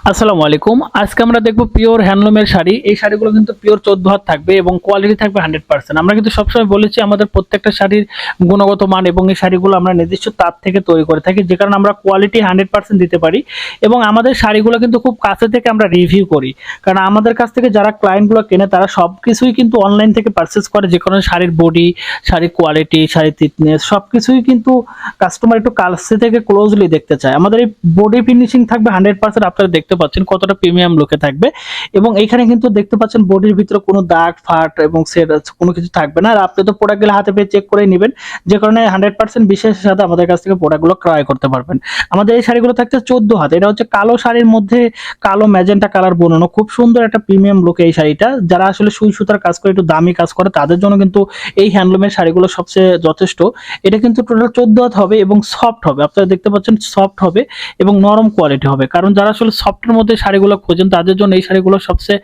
আসসালামু আলাইকুম। আজকে আমরা দেখব পিওর হ্যান্ডলুমের শাড়ি। এই শাড়িগুলো কিন্তু পিওর 14 হাত থাকবে এবং কোয়ালিটি থাকবে 100%। আমরা কিন্তু সবসময় বলেছি আমাদের প্রত্যেকটা শাড়ির গুণগত মান এবং এই শাড়িগুলো আমরা নির্দিষ্ট তার থেকে তৈরি করে থাকি, যে কারণে আমরা কোয়ালিটি 100% দিতে পারি। এবং আমাদের শাড়িগুলো কিন্তু খুব কাছে থেকে আমরা রিভিউ করি, কারণ আমাদের কাছ থেকে যারা ক্লায়েন্টগুলো কেনে তারা সবকিছুই কিন্তু অনলাইন থেকে পারচেজ করে, যে কারণে শাড়ির বডি, শাড়ির কোয়ালিটি, শাড়ির থিকনেস সবকিছুই কিন্তু কাস্টমার একটু কাছে থেকে ক্লোজলি দেখতে চায়। আমাদের এই বডি ফিনিশিং থাকবে 100%। আপনারা দেখতে পাচ্ছেন কতটা প্রিমিয়াম লুকে থাকবে, এবং এইখানে কিন্তু দেখতে পাচ্ছেন বডির ভিতরে কোনো দাগ ফাট এবং সেট কোনো কিছু থাকবে না। আর আপনি তো প্রোডাক্টগুলো হাতে পেয়ে চেক করে নেবেন, যে কারণে 100% বিশ্বাসের সাথে আমাদের কাছ থেকে প্রোডাক্টগুলো ক্রয় করতে পারবেন। আমাদের এই শাড়িগুলো থাকছে 14 হাত। এটা হচ্ছে কালো শাড়ির মধ্যে কালো ম্যাজেন্টা কালার বোনানো, খুব সুন্দর একটা প্রিমিয়াম লুকে এই শাড়িটা। যারা আসলে সুই সুতার কাজ করে, একটু দামি কাজ করে, তাদের জন্য কিন্তু এই হ্যান্ডলুমের শাড়িগুলো সবচেয়ে যথেষ্ট। এটা কিন্তু টোটাল 14 হাত হবে এবং সফট হবে। আপনারা দেখতে পাচ্ছেন সফট হবে এবং নরম কোয়ালিটি হবে, কারণ যারা আসলে সফটের মধ্যে শাড়িগুলো খোঁজেন তাদের জন্য এই শাড়িগুলো সবচেয়ে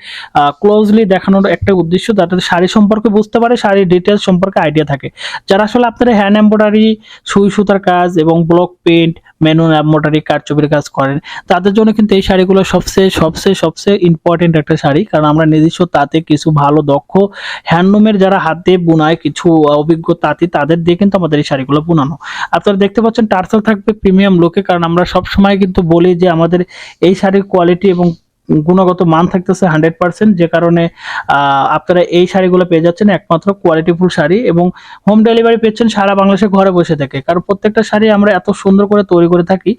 ক্লোজলি দেখানোর একটা উদ্দেশ্য, যাতে শাড়ি সম্পর্কে বুঝতে পারে, শাড়ির ডিটেলস সম্পর্কে আইডিয়া থাকে। যারা আসলে আপনারা হ্যান্ড এমব্রয়ডারি, সুই সুতার কাজ এবং ব্লক পেইন্ট, ম্যানুয়াল এমব্রয়ডারি, কারচুপির কাজ করেন, তাদের জন্য কিন্তু এই শাড়িগুলো সবচেয়ে ইম্পর্টেন্ট একটা শাড়ি, কারণ আমরা নিজস্ব তাতে কিছু ভালো দক্ষ হ্যান্ডলুমের যারা হাতে বুনায় কিছু অভিজ্ঞ তাঁতি, তাদের দিয়ে কিন্তু আমাদের এই শাড়িগুলো বুনানো। আপনারা দেখতে পাচ্ছেন টার্সেল থাকবে প্রিমিয়াম লুকে, কারণ আমরা সব সময় কিন্তু বলি যে আমাদের এই শাড়ির কোয়ালিটি এবং গুণগত মান থাকতেছে 100%, যে কারণে আপনারা এই শাড়িগুলো পেয়ে যাচ্ছেন একমাত্র কোয়ালিটিফুল শাড়ি, এবং হোম ডেলিভারি পেয়েছেন সারা বাংলাদেশে ঘরে বসে থেকে। কারণ প্রত্যেকটা শাড়ি আমরা এত সুন্দর করে তৈরি করে থাকি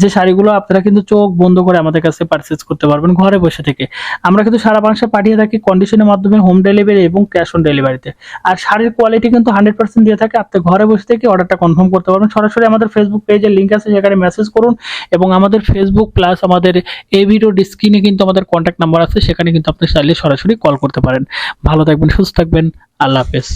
যে শাড়িগুলো আপনারা কিন্তু চোখ বন্ধ করে আমাদের কাছে পারচেজ করতে পারবেন ঘরে বসে থেকে। আমরা কিন্তু সারা বাংলাদেশে পাঠিয়ে থাকি কন্ডিশনের মাধ্যমে, হোম ডেলিভারি এবং ক্যাশ অন ডেলিভারিতে। আর শাড়ির কোয়ালিটি কিন্তু 100% দিয়ে থাকে। আপনি ঘরে বসে থেকে অর্ডারটা কনফার্ম করতে পারবেন। সরাসরি আমাদের ফেসবুক পেজের লিঙ্ক আছে, সেখানে মেসেজ করুন, এবং আমাদের ফেসবুক প্লাস আমাদের এই ভিডিও ডিসক্রিনে কিন্তু আমাদের কন্ট্যাক্ট নাম্বার আছে, সেখানে কিন্তু আপনি চাইলে সরাসরি কল করতে পারেন। ভালো থাকবেন, সুস্থ থাকবেন, আল্লাহ হাফেজ।